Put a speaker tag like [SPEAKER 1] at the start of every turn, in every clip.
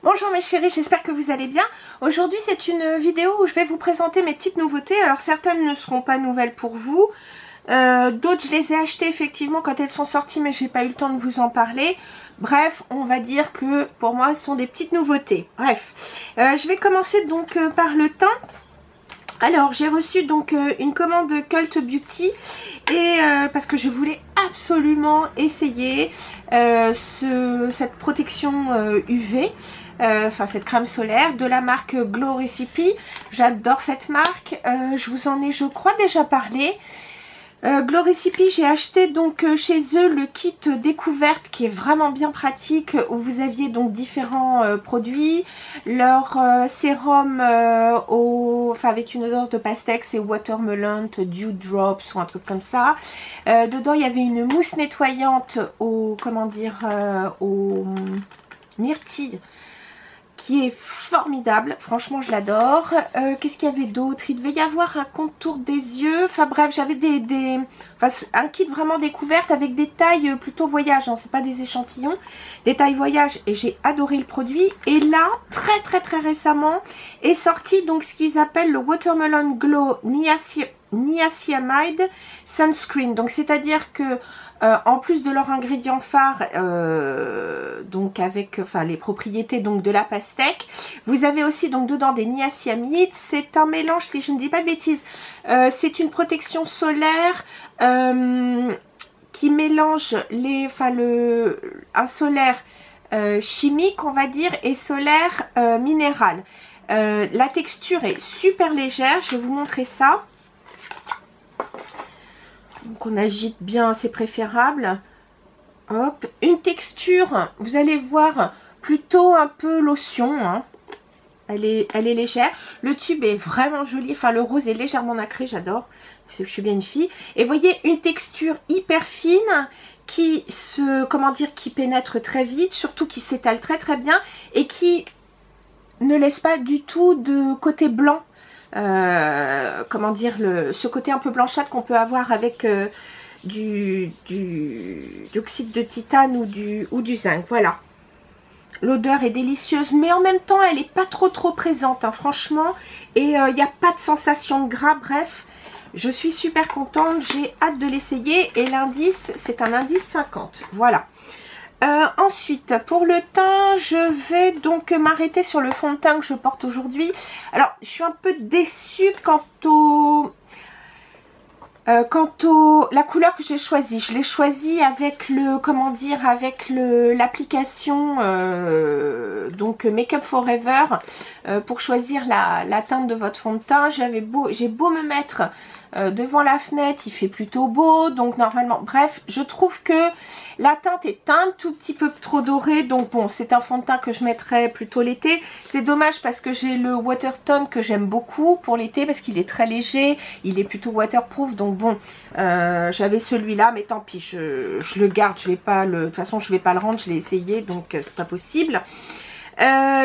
[SPEAKER 1] Bonjour mes chéris, j'espère que vous allez bien. Aujourd'hui c'est une vidéo où je vais vous présenter mes petites nouveautés. Alors certaines ne seront pas nouvelles pour vous. D'autres je les ai achetées effectivement quand elles sont sorties mais j'ai pas eu le temps de vous en parler. Bref, on va dire que pour moi ce sont des petites nouveautés. Bref, je vais commencer donc par le teint. Alors j'ai reçu donc une commande Cult Beauty et parce que je voulais absolument essayer cette protection UV, enfin cette crème solaire de la marque Glow Recipe. J'adore cette marque, je vous en ai je crois déjà parlé. Glow Recipe, j'ai acheté donc chez eux le kit découverte qui est vraiment bien pratique où vous aviez donc différents produits. Leur sérum enfin avec une odeur de pastèque, c'est Watermelon Dew Drops ou un truc comme ça. Dedans il y avait une mousse nettoyante au au myrtille qui est formidable, franchement je l'adore. Qu'est-ce qu'il y avait d'autre? Il devait y avoir un contour des yeux, enfin bref j'avais un kit vraiment découverte avec des tailles plutôt voyage, hein, c'est pas des échantillons, des tailles voyage, et j'ai adoré le produit. Et là très récemment est sorti donc ce qu'ils appellent le Watermelon Glow Niacinamide Sunscreen, donc c'est à dire que en plus de leur ingrédient phare, donc avec les propriétés donc de la pastèque, vous avez aussi donc dedans des niacinamides. C'est un mélange, si je ne dis pas de bêtises, c'est une protection solaire qui mélange un solaire chimique on va dire et solaire minéral. La texture est super légère, je vais vous montrer ça. Donc on agite bien, c'est préférable. Hop, une texture, vous allez voir, plutôt un peu lotion, hein. Elle est légère. Le tube est vraiment joli, enfin le rose est légèrement nacré, j'adore. Je suis bien une fille. Et voyez, une texture hyper fine qui qui pénètre très vite, surtout qui s'étale très bien et qui ne laisse pas du tout de côté blanc. Ce côté un peu blanchâtre qu'on peut avoir avec du oxyde de titane ou du zinc. Voilà, l'odeur est délicieuse mais en même temps elle n'est pas trop présente, hein, franchement, et il n'y a pas de sensation de gras. Bref, je suis super contente, j'ai hâte de l'essayer, et l'indice c'est un indice 50. Voilà. Ensuite, pour le teint, je vais donc m'arrêter sur le fond de teint que je porte aujourd'hui. Alors, je suis un peu déçue quant la couleur que j'ai choisie. Je l'ai choisie avec l'application donc Make Up Forever pour choisir la teinte de votre fond de teint. J'ai beau me mettre devant la fenêtre, il fait plutôt beau, donc normalement, bref, je trouve que la teinte est un tout petit peu trop dorée, donc bon, c'est un fond de teint que je mettrais plutôt l'été. C'est dommage parce que j'ai le Watertone que j'aime beaucoup pour l'été parce qu'il est très léger, il est plutôt waterproof, donc bon, j'avais celui-là, mais tant pis, je le garde, de toute façon je vais pas le rendre, je l'ai essayé, donc c'est pas possible.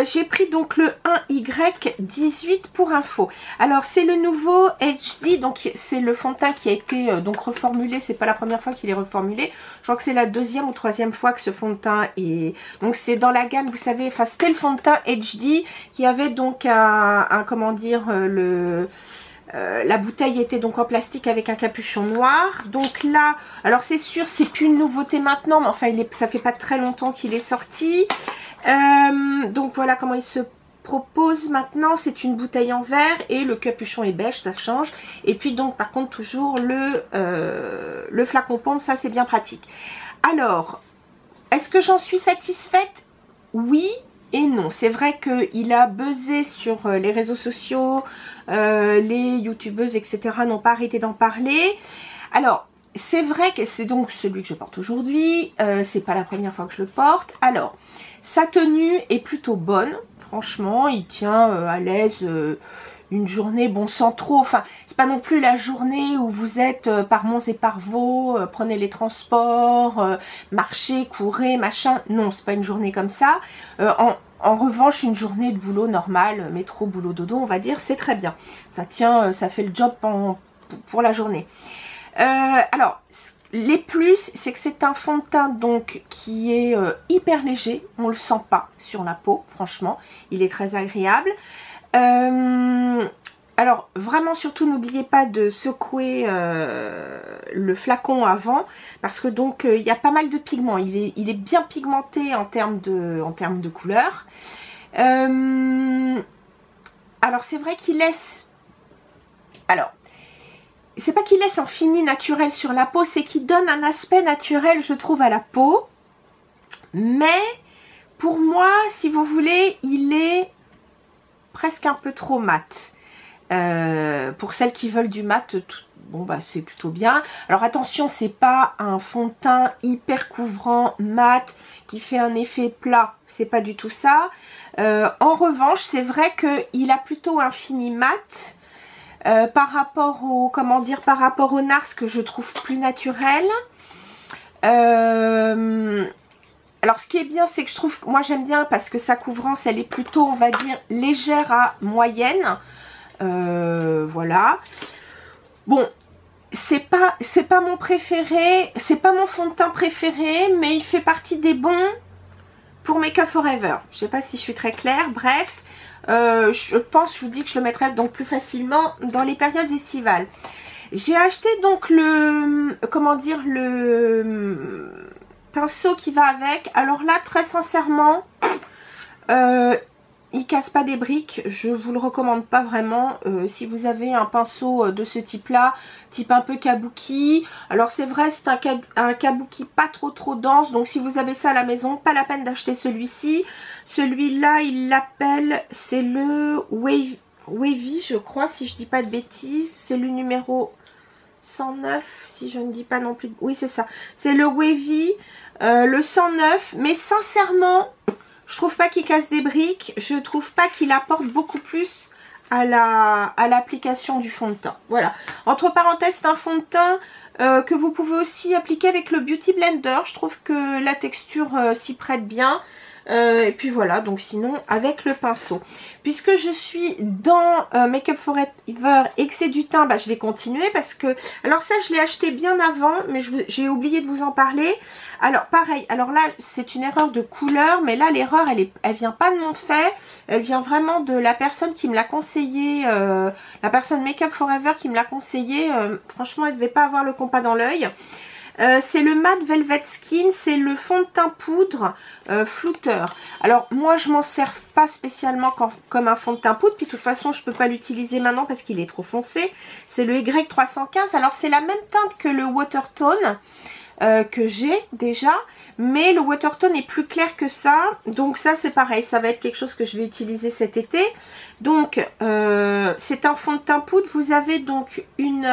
[SPEAKER 1] J'ai pris donc le 1Y18 pour info. Alors c'est le nouveau HD, donc c'est le fond de teint qui a été donc reformulé. C'est pas la première fois qu'il est reformulé. Je crois que c'est la deuxième ou troisième fois que ce fond de teint est. Donc c'est dans la gamme, vous savez, enfin c'était le fond de teint HD qui avait donc la bouteille était donc en plastique avec un capuchon noir. Donc là, alors c'est sûr, c'est plus une nouveauté maintenant, mais enfin ça fait pas très longtemps qu'il est sorti. Donc voilà comment il se propose maintenant. C'est une bouteille en verre et le capuchon est beige, ça change. Et puis donc par contre toujours le flacon pompe, ça c'est bien pratique. Alors, est-ce que j'en suis satisfaite? Oui et non. C'est vrai qu'il a buzzé sur les réseaux sociaux, les youtubeuses etc. n'ont pas arrêté d'en parler. Alors, c'est vrai que c'est donc celui que je porte aujourd'hui, c'est pas la première fois que je le porte. Alors, sa tenue est plutôt bonne, franchement, il tient à l'aise une journée, bon sans trop, enfin c'est pas non plus la journée où vous êtes par Mons et par Vaux, prenez les transports, marchez, courez, machin, non c'est pas une journée comme ça. En revanche, une journée de boulot normal, métro, boulot, dodo, on va dire, c'est très bien. Ça tient, ça fait le job pour la journée. Alors, les plus, c'est que c'est un fond de teint donc qui est hyper léger. On le sent pas sur la peau, franchement. Il est très agréable. Alors, vraiment, surtout, n'oubliez pas de secouer le flacon avant, parce que donc, il y a pas mal de pigments. Il est bien pigmenté en termes de couleur. Alors, c'est vrai qu'il laisse... Alors, c'est pas qu'il laisse un fini naturel sur la peau, c'est qu'il donne un aspect naturel, je trouve, à la peau. Mais, pour moi, si vous voulez, il est presque un peu trop mat. Pour celles qui veulent du mat, bon bah c'est plutôt bien. Alors attention, c'est pas un fond de teint hyper couvrant mat qui fait un effet plat, c'est pas du tout ça. En revanche, c'est vrai qu'il a plutôt un fini mat par rapport au, comment dire, par rapport au NARS que je trouve plus naturel. Alors ce qui est bien, c'est que je trouve, moi j'aime bien parce que sa couvrance elle est plutôt, on va dire, légère à moyenne. Voilà. Bon, c'est pas mon préféré, c'est pas mon fond de teint préféré, mais il fait partie des bons pour Make Up For Ever. Je sais pas si je suis très claire, bref. Je pense, je vous dis que je le mettrai donc plus facilement dans les périodes estivales. J'ai acheté donc le, comment dire, le pinceau qui va avec. Alors là, très sincèrement, il casse pas des briques, je vous le recommande pas vraiment. Si vous avez un pinceau de ce type là, type un peu kabuki, alors c'est vrai c'est un kabuki pas trop dense, donc si vous avez ça à la maison, pas la peine d'acheter celui-ci. Celui-là il l'appelle, c'est le Wavy je crois, si je dis pas de bêtises, c'est le numéro 109 si je ne dis pas non plus, oui c'est ça, c'est le Wavy, le 109, mais sincèrement je trouve pas qu'il casse des briques, je trouve pas qu'il apporte beaucoup plus à l'application du fond de teint. Voilà, entre parenthèses, c'est un fond de teint que vous pouvez aussi appliquer avec le Beauty Blender. Je trouve que la texture s'y prête bien. Et puis voilà, donc sinon avec le pinceau. Puisque je suis dans Make Up For Ever excès du teint, bah, je vais continuer parce que... Alors ça je l'ai acheté bien avant, mais j'ai oublié de vous en parler. Alors pareil, alors là c'est une erreur de couleur, mais là l'erreur elle vient pas de mon fait, elle vient vraiment de la personne qui me l'a conseillé, la personne Make Up For Ever qui me l'a conseillé. Franchement elle devait pas avoir le compas dans l'œil. C'est le Matte Velvet Skin, c'est le fond de teint poudre flouteur. Alors moi je m'en sers pas spécialement comme un fond de teint poudre, puis de toute façon je peux pas l'utiliser maintenant parce qu'il est trop foncé. C'est le Y315, alors c'est la même teinte que le Watertone que j'ai déjà, mais le Watertone est plus clair que ça, donc ça c'est pareil, ça va être quelque chose que je vais utiliser cet été. Donc c'est un fond de teint poudre, vous avez donc une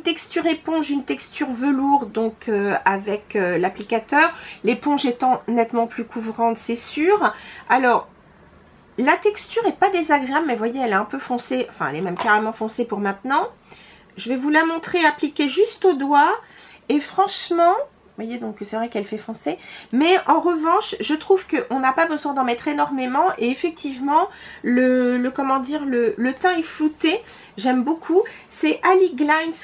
[SPEAKER 1] texture éponge, une texture velours donc avec l'applicateur, l'éponge étant nettement plus couvrante c'est sûr. Alors la texture est pas désagréable, mais vous voyez elle est un peu foncée, enfin elle est même carrément foncée pour maintenant. Je vais vous la montrer appliquée juste au doigt. Et franchement, vous voyez donc c'est vrai qu'elle fait foncer. Mais en revanche, je trouve qu'on n'a pas besoin d'en mettre énormément. Et effectivement, comment dire, le teint est flouté. J'aime beaucoup. C'est Ali Glines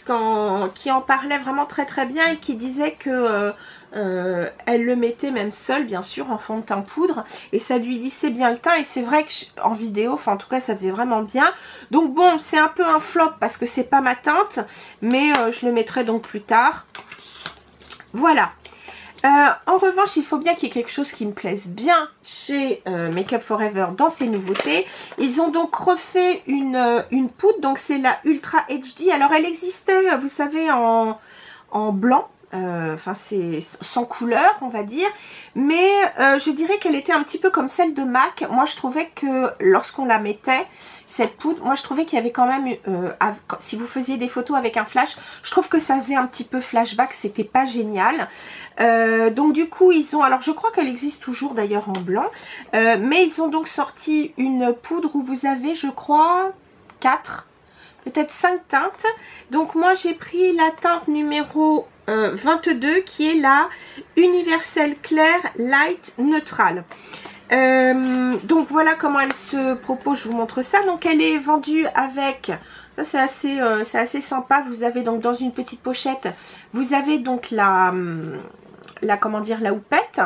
[SPEAKER 1] qui en parlait vraiment très bien et qui disait que elle le mettait même seule, bien sûr, en fond de teint poudre. Et ça lui lissait bien le teint. Et c'est vrai que en vidéo, enfin en tout cas, ça faisait vraiment bien. Donc bon, c'est un peu un flop parce que c'est pas ma teinte. Mais je le mettrai donc plus tard. Voilà. En revanche, il faut bien qu'il y ait quelque chose qui me plaise bien chez Make Up For Ever dans ces nouveautés. Ils ont donc refait une poudre, donc c'est la Ultra HD. Alors elle existait, vous savez, en blanc. Enfin c'est sans couleur on va dire, mais je dirais qu'elle était un petit peu comme celle de MAC. Moi je trouvais que lorsqu'on la mettait cette poudre, moi je trouvais qu'il y avait quand même si vous faisiez des photos avec un flash, je trouve que ça faisait un petit peu flashback, c'était pas génial. Donc du coup ils ont, alors je crois qu'elle existe toujours d'ailleurs en blanc, mais ils ont donc sorti une poudre où vous avez je crois 4 peut-être 5 teintes. Donc moi j'ai pris la teinte numéro 22 qui est la Universelle Clair Light Neutral. Donc voilà comment elle se propose, je vous montre ça. Donc elle est vendue avec Ça c'est assez sympa. Vous avez donc dans une petite pochette, vous avez donc la comment dire, la houppette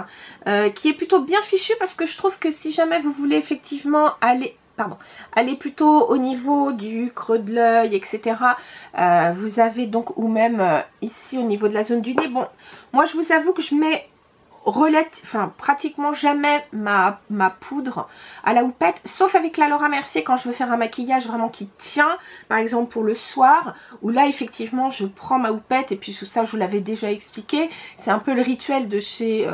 [SPEAKER 1] qui est plutôt bien fichue, parce que je trouve que si jamais vous voulez effectivement aller plutôt au niveau du creux de l'œil, etc. Vous avez donc, ou même ici au niveau de la zone du nez. Bon, moi je vous avoue que je mets pratiquement jamais ma poudre à la houppette, sauf avec la Laura Mercier quand je veux faire un maquillage vraiment qui tient, par exemple pour le soir, où là effectivement je prends ma houppette, et puis tout ça je vous l'avais déjà expliqué, c'est un peu le rituel de chez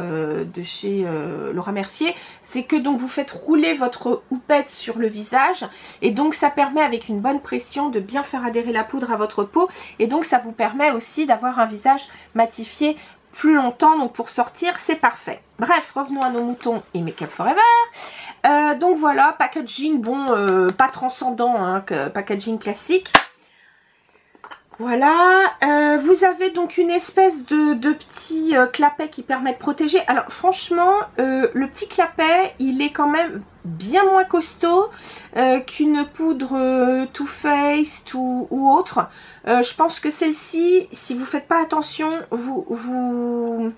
[SPEAKER 1] Laura Mercier, c'est que donc vous faites rouler votre houppette sur le visage, et donc ça permet avec une bonne pression de bien faire adhérer la poudre à votre peau, et donc ça vous permet aussi d'avoir un visage matifié plus longtemps, donc pour sortir c'est parfait. Bref, revenons à nos moutons et Make Up Forever. Donc voilà, packaging, bon, pas transcendant, hein, que packaging classique. Voilà, vous avez donc une espèce de petit clapet qui permet de protéger. Alors franchement, le petit clapet, il est quand même bien moins costaud qu'une poudre Too Faced ou autre. Je pense que celle-ci, si vous ne faites pas attention, vous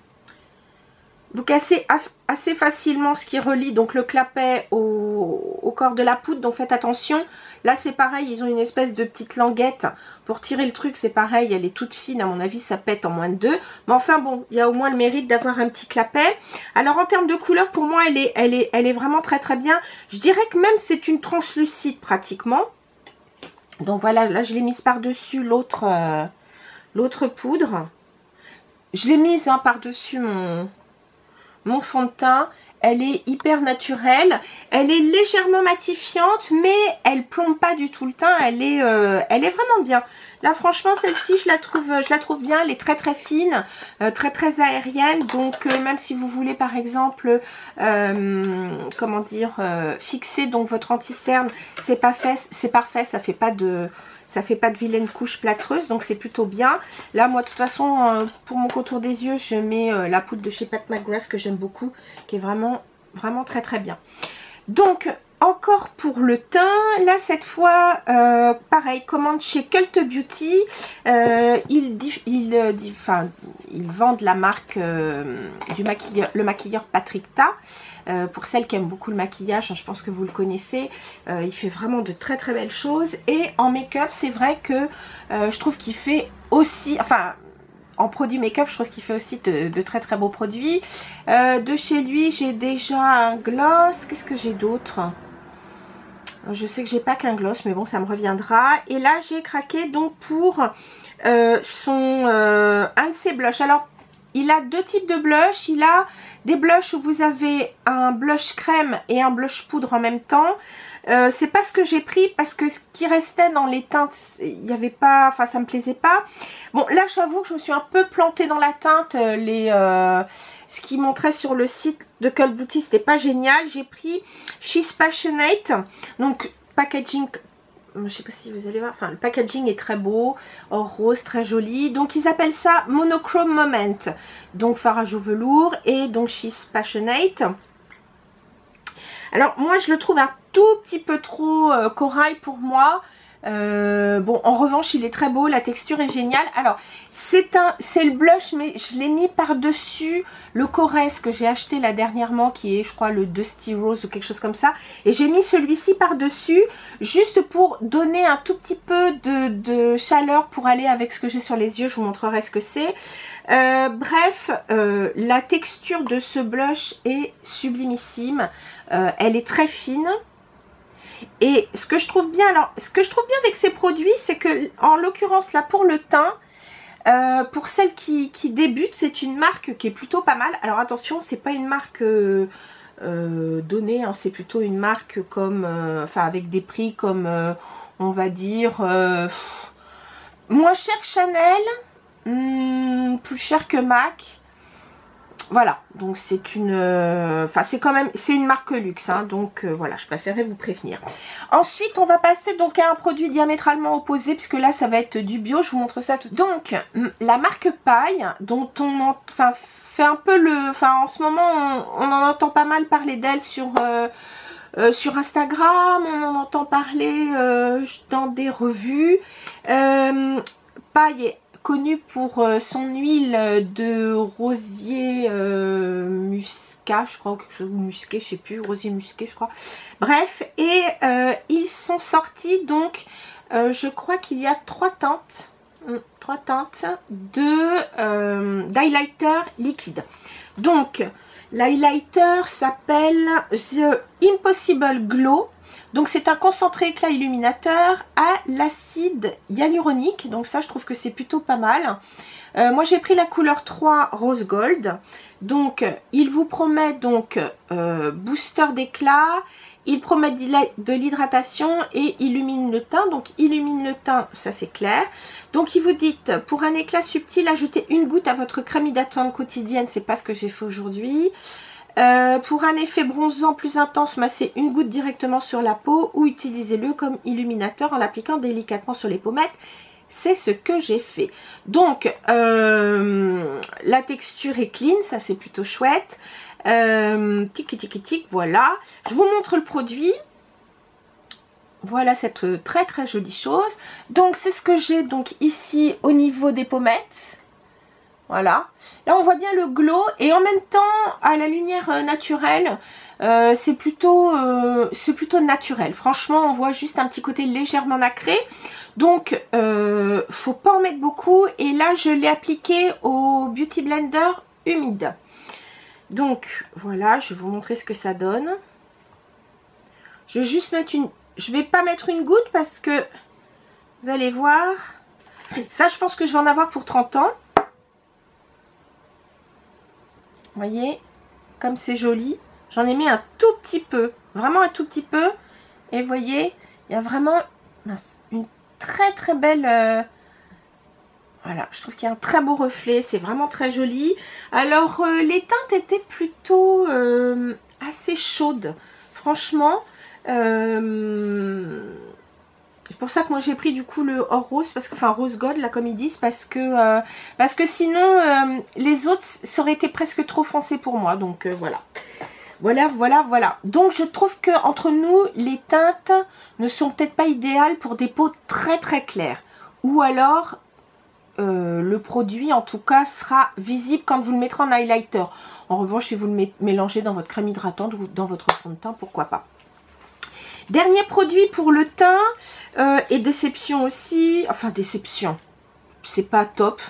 [SPEAKER 1] cassez assez facilement ce qui relie donc le clapet au corps de la poudre, donc faites attention. Là c'est pareil, ils ont une espèce de petite languette pour tirer le truc, c'est pareil, elle est toute fine, à mon avis ça pète en moins de 2. Mais enfin bon, il y a au moins le mérite d'avoir un petit clapet. Alors en termes de couleur, pour moi elle est vraiment très très bien. Je dirais que même c'est une translucide pratiquement. Donc voilà, là je l'ai mise par-dessus l'autre poudre. Je l'ai mise hein, par-dessus mon fond de teint. Elle est hyper naturelle, elle est légèrement matifiante, mais elle plombe pas du tout le teint, elle est vraiment bien. Là franchement celle-ci je la trouve bien, elle est très très fine, très très aérienne, donc même si vous voulez par exemple comment dire, fixer donc votre anti-cerne, c'est parfait, ça fait pas de vilaine couche plâtreuse, donc c'est plutôt bien. Là moi de toute façon pour mon contour des yeux je mets la poudre de chez Pat McGrath que j'aime beaucoup, qui est vraiment très très bien. Donc encore pour le teint, là cette fois pareil, commande chez Cult Beauty. Ils vendent la marque le maquilleur Patrick Ta. Pour celles qui aiment beaucoup le maquillage, je pense que vous le connaissez, il fait vraiment de très très belles choses. Et en make-up, c'est vrai que je trouve qu'il fait aussi, enfin en produit make-up, je trouve qu'il fait aussi de très très beaux produits. De chez lui, j'ai déjà un gloss. Qu'est-ce que j'ai d'autre? Je sais que j'ai pas qu'un gloss, mais bon, ça me reviendra. Et là, j'ai craqué donc pour un de ses blushs. Alors, il a deux types de blush. Il a des blushs où vous avez un blush crème et un blush poudre en même temps. C'est pas ce que j'ai pris parce que ce qui restait dans les teintes, il n'y avait pas, enfin ça me plaisait pas. Bon là j'avoue que je me suis un peu plantée dans la teinte, ce qui montrait sur le site de Cult Beauty c'était pas génial. J'ai pris She's Passionate, donc packaging, je sais pas si vous allez voir, enfin le packaging est très beau, or rose, très joli. Donc ils appellent ça Monochrome Moment, donc farage au velours, et donc She's Passionate. Alors moi je le trouve un tout petit peu trop corail pour moi. Bon en revanche il est très beau, la texture est géniale. Alors c'est le blush, mais je l'ai mis par dessus le Corrèze que j'ai acheté là dernièrement, qui est je crois le Dusty Rose ou quelque chose comme ça, et j'ai mis celui-ci par dessus juste pour donner un tout petit peu de chaleur pour aller avec ce que j'ai sur les yeux. Je vous montrerai ce que c'est. Bref, la texture de ce blush est sublimissime, elle est très fine. Et ce que je trouve bien, avec ces produits, c'est que en l'occurrence là pour le teint, pour celles qui débutent, c'est une marque qui est plutôt pas mal. Alors attention, c'est pas une marque donnée, hein, c'est plutôt une marque comme, enfin avec des prix comme, on va dire, moins cher que Chanel, plus cher que MAC. Voilà, donc c'est une, enfin c'est quand même, c'est une marque luxe, hein, donc voilà, je préférais vous prévenir. Ensuite, on va passer donc à un produit diamétralement opposé, puisque là ça va être du bio, je vous montre ça tout de suite. Donc, la marque Paille, dont on fait un peu en ce moment, on en entend pas mal parler d'elle sur sur Instagram, on en entend parler dans des revues. Paille est connu pour son huile de rosier muscat, je crois, quelque chose, musqué, je sais plus, rosier musqué, je crois. Bref, et ils sont sortis donc, je crois qu'il y a trois teintes de d'highlighter liquide. Donc, l'highlighter s'appelle The Impossible Glow. Donc c'est un concentré éclat illuminateur à l'acide hyaluronique. Donc ça, je trouve que c'est plutôt pas mal. Moi j'ai pris la couleur 3 Rose Gold. Donc il vous promet donc booster d'éclat. Il promet de l'hydratation et illumine le teint. Donc illumine le teint, ça c'est clair. Donc il vous dit, pour un éclat subtil, ajoutez une goutte à votre crème hydratante quotidienne. C'est pas ce que j'ai fait aujourd'hui. Pour un effet bronzant plus intense, massez une goutte directement sur la peau ou utilisez-le comme illuminateur en l'appliquant délicatement sur les pommettes. C'est ce que j'ai fait. Donc, la texture est clean, ça c'est plutôt chouette. Tic, voilà. Je vous montre le produit. Voilà cette très très jolie chose. Donc, c'est ce que j'ai donc ici au niveau des pommettes. Voilà, là on voit bien le glow et en même temps à la lumière naturelle, c'est plutôt naturel. Franchement, on voit juste un petit côté légèrement nacré. Donc, faut pas en mettre beaucoup. Et là, je l'ai appliqué au Beauty Blender humide. Donc, voilà, je vais vous montrer ce que ça donne. Je vais juste mettre une... Je vais pas mettre une goutte parce que vous allez voir. Ça, je pense que je vais en avoir pour 30 ans. Vous voyez, comme c'est joli. J'en ai mis un tout petit peu, vraiment un tout petit peu. Et vous voyez, il y a vraiment une très très belle... voilà, je trouve qu'il y a un très beau reflet. C'est vraiment très joli. Alors, les teintes étaient plutôt assez chaudes. Franchement, c'est pour ça que moi j'ai pris du coup le or rose, parce que, enfin rose gold là comme ils disent, parce que sinon les autres ça aurait été presque trop foncé pour moi. Donc voilà. Voilà. Donc je trouve que entre nous les teintes ne sont peut-être pas idéales pour des peaux très très claires. Ou alors le produit en tout cas sera visible quand vous le mettrez en highlighter. En revanche, si vous le mélangez dans votre crème hydratante ou dans votre fond de teint, pourquoi pas. Dernier produit pour le teint, et déception aussi, enfin déception, c'est pas top.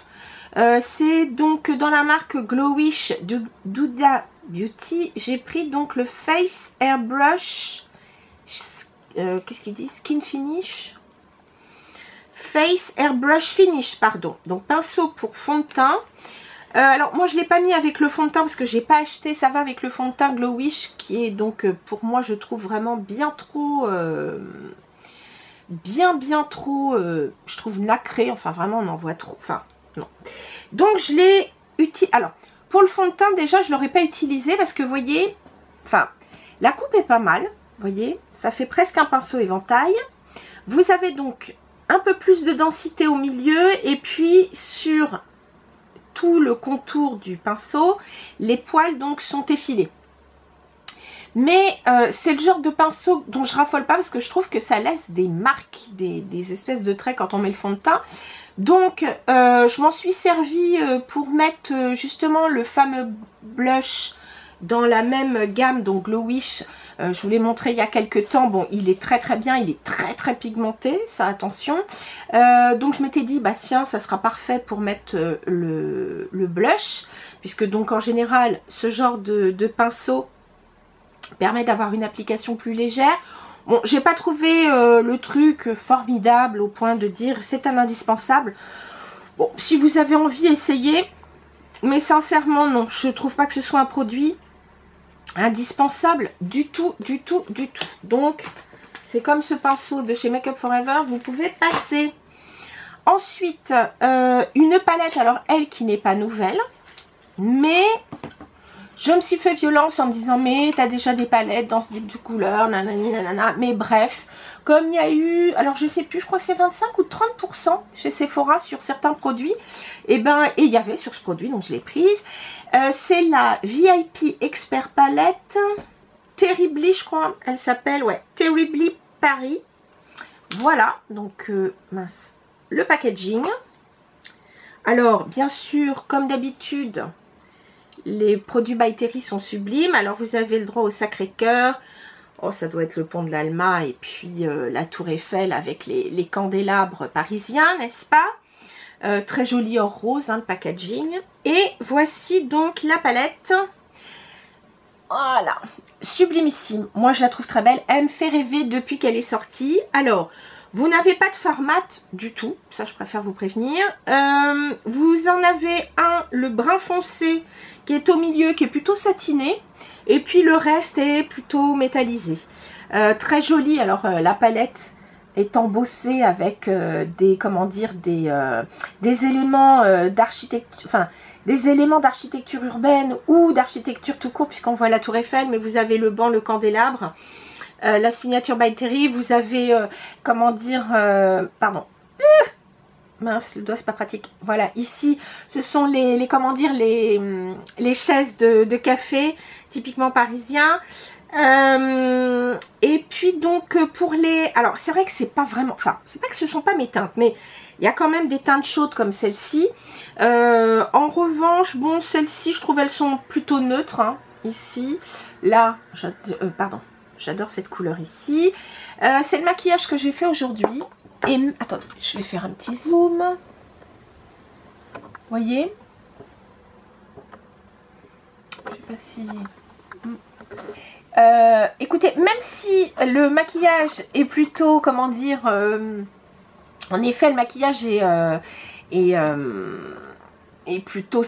[SPEAKER 1] C'est donc dans la marque Glowish de Huda Beauty, j'ai pris donc le Face Airbrush, qu'est-ce qu'il dit, Skin Finish, Face Airbrush Finish, pardon. Donc pinceau pour fond de teint. Alors moi je ne l'ai pas mis avec le fond de teint parce que j'ai pas acheté, ça va avec le fond de teint Glowish qui est donc pour moi je trouve vraiment bien trop je trouve nacré, enfin vraiment on en voit trop, enfin non. Donc je l'ai utilisé, alors pour le fond de teint déjà je l'aurais pas utilisé parce que vous voyez, enfin la coupe est pas mal, vous voyez, ça fait presque un pinceau éventail. Vous avez donc un peu plus de densité au milieu et puis sur tout le contour du pinceau, les poils donc sont effilés. Mais c'est le genre de pinceau dont je raffole pas parce que je trouve que ça laisse des marques, des espèces de traits quand on met le fond de teint. Donc je m'en suis servi pour mettre justement le fameux blush dans la même gamme, donc Glowish. Je vous l'ai montré il y a quelques temps. Bon, il est très très bien, il est très très pigmenté, ça attention. Donc je m'étais dit, bah tiens, ça sera parfait pour mettre le blush, puisque donc en général, ce genre de pinceau permet d'avoir une application plus légère. Bon, j'ai pas trouvé le truc formidable au point de dire c'est un indispensable. Bon, si vous avez envie, essayez. Mais sincèrement, non, je trouve pas que ce soit un produit indispensable du tout. Donc c'est comme ce pinceau de chez Make Up For Ever, vous pouvez passer. Ensuite une palette, alors elle qui n'est pas nouvelle, mais je me suis fait violence en me disant mais t'as déjà des palettes dans ce type de couleur, nanani nanana. Mais bref, comme il y a eu, alors je sais plus, je crois que c'est 25 ou 30% chez Sephora sur certains produits, et il y avait sur ce produit, donc je l'ai prise. C'est la VIP Expert Palette Terribly, je crois, elle s'appelle, ouais, Terribly Paris. Voilà, donc, mince, le packaging. Alors, bien sûr, comme d'habitude, les produits By Terry sont sublimes. Alors, vous avez le droit au Sacré-Cœur. Oh, ça doit être le pont de l'Alma et puis la Tour Eiffel avec les candélabres parisiens, n'est-ce pas? Très joli or rose, hein, le packaging. Et voici donc la palette. Voilà, sublimissime. Moi, je la trouve très belle. Elle me fait rêver depuis qu'elle est sortie. Alors, vous n'avez pas de fard mat du tout. Ça, je préfère vous prévenir. Vous en avez un, le brun foncé, qui est au milieu, qui est plutôt satiné. Et puis, le reste est plutôt métallisé. Très joli. Alors, la palette est embossée avec des, comment dire, des éléments d'architecture, enfin, des éléments d'architecture urbaine ou d'architecture tout court, puisqu'on voit la Tour Eiffel, mais vous avez le banc, le candélabre, la signature By Terry, vous avez, comment dire, pardon, mince, le doigt c'est pas pratique, voilà, ici, ce sont les comment dire, les chaises de café, typiquement parisiens. Et puis donc pour les... Alors c'est vrai que c'est pas vraiment... Enfin, c'est pas que ce sont pas mes teintes, mais il y a quand même des teintes chaudes comme celle-ci. En revanche, bon, celles-ci, je trouve elles sont plutôt neutres, hein, ici. Là, pardon, j'adore cette couleur ici. C'est le maquillage que j'ai fait aujourd'hui. Et attendez, je vais faire un petit zoom. Vous voyez? Je sais pas si... écoutez, même si le maquillage est plutôt, comment dire, en effet le maquillage est plutôt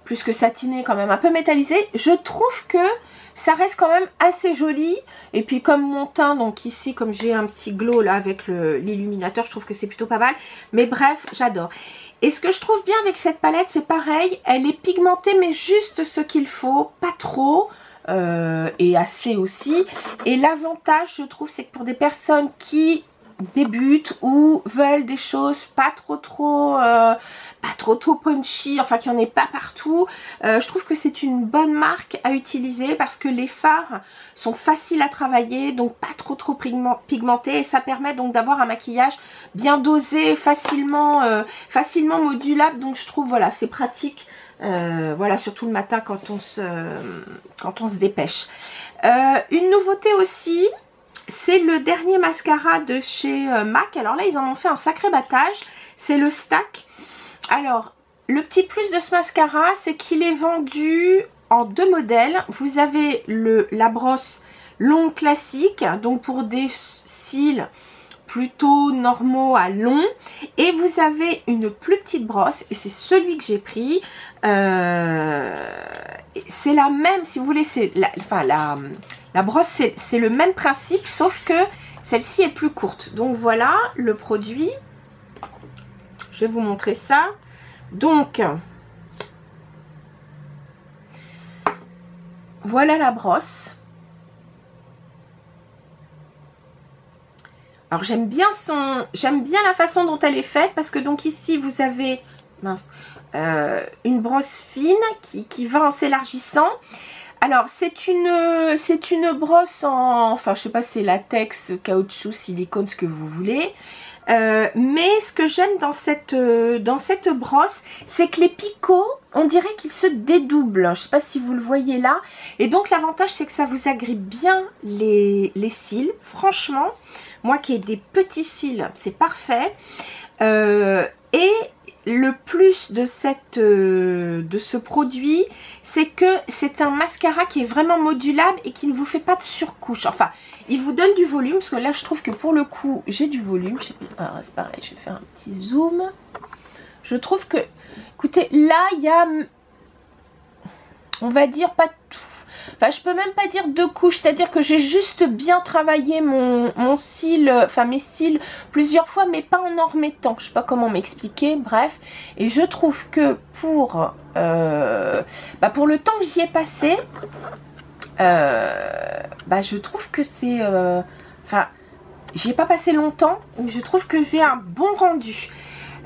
[SPEAKER 1] plus que satiné, quand même un peu métallisé, je trouve que ça reste quand même assez joli. Et puis comme mon teint, donc ici comme j'ai un petit glow là avec l'illuminateur, je trouve que c'est plutôt pas mal. Mais bref, j'adore. Et ce que je trouve bien avec cette palette, c'est pareil, elle est pigmentée mais juste ce qu'il faut, pas trop. Et assez aussi. Et l'avantage, je trouve, c'est que pour des personnes qui débutent ou veulent des choses pas trop punchy, enfin qu'il n'y en ait pas partout, je trouve que c'est une bonne marque à utiliser parce que les fards sont faciles à travailler, donc pas trop pigmentés, et ça permet donc d'avoir un maquillage bien dosé, facilement modulable. Donc je trouve, voilà, c'est pratique. Voilà, surtout le matin quand on se dépêche. Une nouveauté aussi, c'est le dernier mascara de chez MAC. Alors là, ils en ont fait un sacré battage. C'est le Stack. Alors, le petit plus de ce mascara, c'est qu'il est vendu en deux modèles. Vous avez la brosse longue classique, donc pour des cils plutôt normaux à long, et vous avez une plus petite brosse, et c'est celui que j'ai pris. C'est la même, si vous voulez, c'est la brosse, c'est le même principe, sauf que celle-ci est plus courte. Donc voilà le produit, je vais vous montrer ça. Donc voilà la brosse. Alors j'aime bien la façon dont elle est faite, parce que donc ici vous avez, mince, une brosse fine qui va en s'élargissant. Alors c'est une brosse en, enfin je sais pas, c'est latex, caoutchouc, silicone, ce que vous voulez. Mais ce que j'aime dans cette brosse, c'est que les picots, on dirait qu'ils se dédoublent. Je sais pas si vous le voyez là. Et donc l'avantage, c'est que ça vous agrippe bien les cils. Franchement, moi qui ai des petits cils, c'est parfait. Et le plus de ce produit, c'est que c'est un mascara qui est vraiment modulable et qui ne vous fait pas de surcouche. Enfin, il vous donne du volume, parce que là je trouve que pour le coup j'ai du volume. C'est pareil, je vais faire un petit zoom. Je trouve que, écoutez, là il y a, on va dire, pas tout. Enfin, je peux même pas dire deux couches, c'est-à-dire que j'ai juste bien travaillé mon cil, enfin mes cils plusieurs fois, mais pas en remettant. Je sais pas comment m'expliquer, bref. Et je trouve que pour le temps que j'y ai passé, je trouve que c'est... j'y ai pas passé longtemps, mais je trouve que j'ai un bon rendu.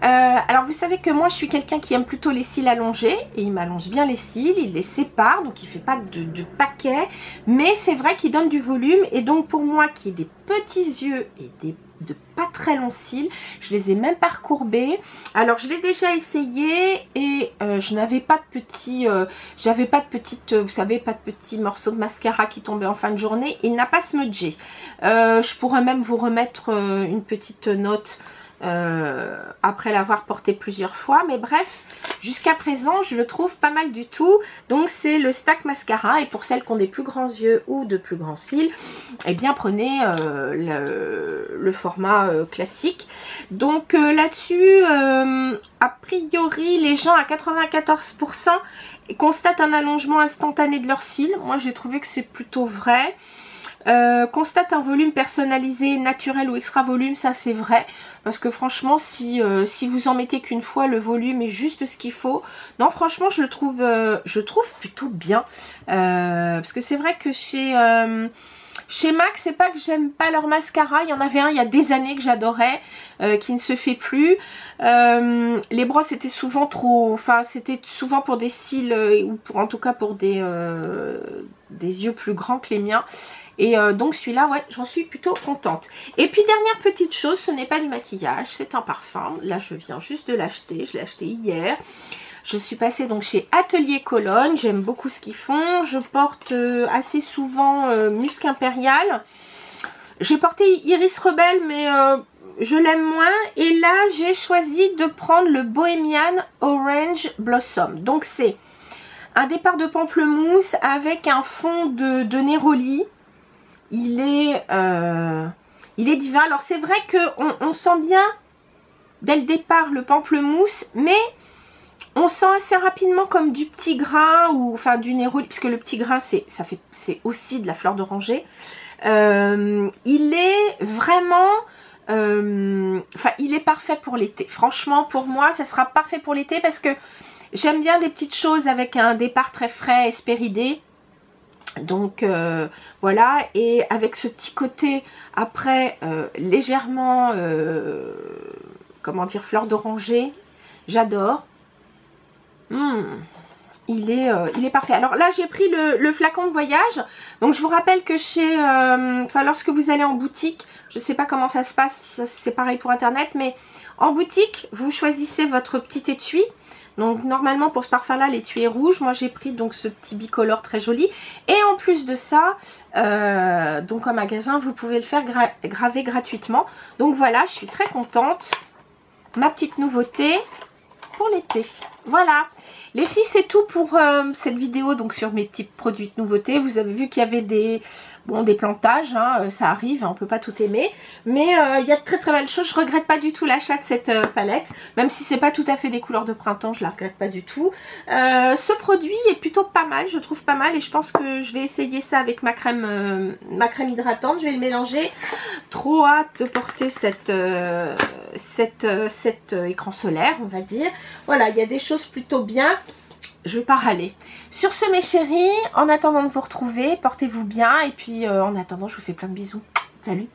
[SPEAKER 1] Alors vous savez que moi je suis quelqu'un qui aime plutôt les cils allongés et il m'allonge bien les cils, il les sépare, donc il fait pas de paquet, mais c'est vrai qu'il donne du volume. Et donc pour moi qui ai des petits yeux et de pas très longs cils, je les ai même pas recourbés. Alors je l'ai déjà essayé et je n'avais pas de petits, j'avais pas de petites, vous savez, pas de petits morceaux de mascara qui tombaient en fin de journée. Il n'a pas smudgé. Je pourrais même vous remettre une petite note après l'avoir porté plusieurs fois, mais bref, jusqu'à présent je le trouve pas mal du tout. Donc c'est le Stack Mascara, et pour celles qui ont des plus grands yeux ou de plus grands cils, eh bien prenez le format classique. Donc là-dessus, a priori les gens à 94% constatent un allongement instantané de leurs cils. Moi j'ai trouvé que c'est plutôt vrai. Constate un volume personnalisé, naturel ou extra volume, ça c'est vrai, parce que franchement si vous en mettez qu'une fois, le volume est juste ce qu'il faut. Non, franchement je le trouve plutôt bien, parce que c'est vrai que chez MAC, c'est pas que j'aime pas leur mascara, il y en avait un il y a des années que j'adorais, qui ne se fait plus. Les brosses étaient souvent trop, enfin c'était souvent pour des cils, ou en tout cas pour des yeux plus grands que les miens. Et donc celui-là, ouais, j'en suis plutôt contente. Et puis dernière petite chose, ce n'est pas du maquillage, c'est un parfum. Là je viens juste de l'acheter, je l'ai acheté hier. Je suis passée donc chez Atelier Cologne, j'aime beaucoup ce qu'ils font. Je porte assez souvent Musc Impérial. J'ai porté Iris Rebelle, mais je l'aime moins. Et là j'ai choisi de prendre le Bohemian Orange Blossom. Donc c'est un départ de pamplemousse avec un fond de Neroli. Il est divin. Alors c'est vrai qu'on sent bien dès le départ le pamplemousse, mais on sent assez rapidement comme du petit grain, ou enfin du Neroli, puisque le petit grain c'est aussi de la fleur d'oranger. Il est vraiment, enfin il est parfait pour l'été. Franchement pour moi ça sera parfait pour l'été, parce que j'aime bien des petites choses avec un départ très frais, hespéridé. Donc voilà, et avec ce petit côté après légèrement comment dire, fleur d'oranger, j'adore. Il est parfait. Alors là j'ai pris le flacon de voyage. Donc je vous rappelle que chez enfin lorsque vous allez en boutique, je sais pas comment ça se passe, si c'est pareil pour internet, mais en boutique vous choisissez votre petit étui. Donc normalement pour ce parfum là l'étui est rouge, moi j'ai pris donc ce petit bicolore très joli. Et en plus de ça, donc en magasin vous pouvez le faire graver gratuitement. Donc voilà, je suis très contente. Ma petite nouveauté pour l'été. Voilà les filles, c'est tout pour cette vidéo donc sur mes petits produits de nouveauté. Vous avez vu qu'il y avait des plantages, hein, ça arrive, on ne peut pas tout aimer, mais il y a de très belles choses. Je regrette pas du tout l'achat de cette palette, même si c'est pas tout à fait des couleurs de printemps, je la regrette pas du tout. Ce produit est plutôt pas mal, je trouve pas mal, et je pense que je vais essayer ça avec ma crème hydratante. Je vais le mélanger. Trop hâte de porter cet écran solaire, on va dire. Voilà, il y a des choses plutôt bien. Je vais pas râler. Sur ce mes chéris, en attendant de vous retrouver, portez-vous bien, et puis en attendant je vous fais plein de bisous. Salut!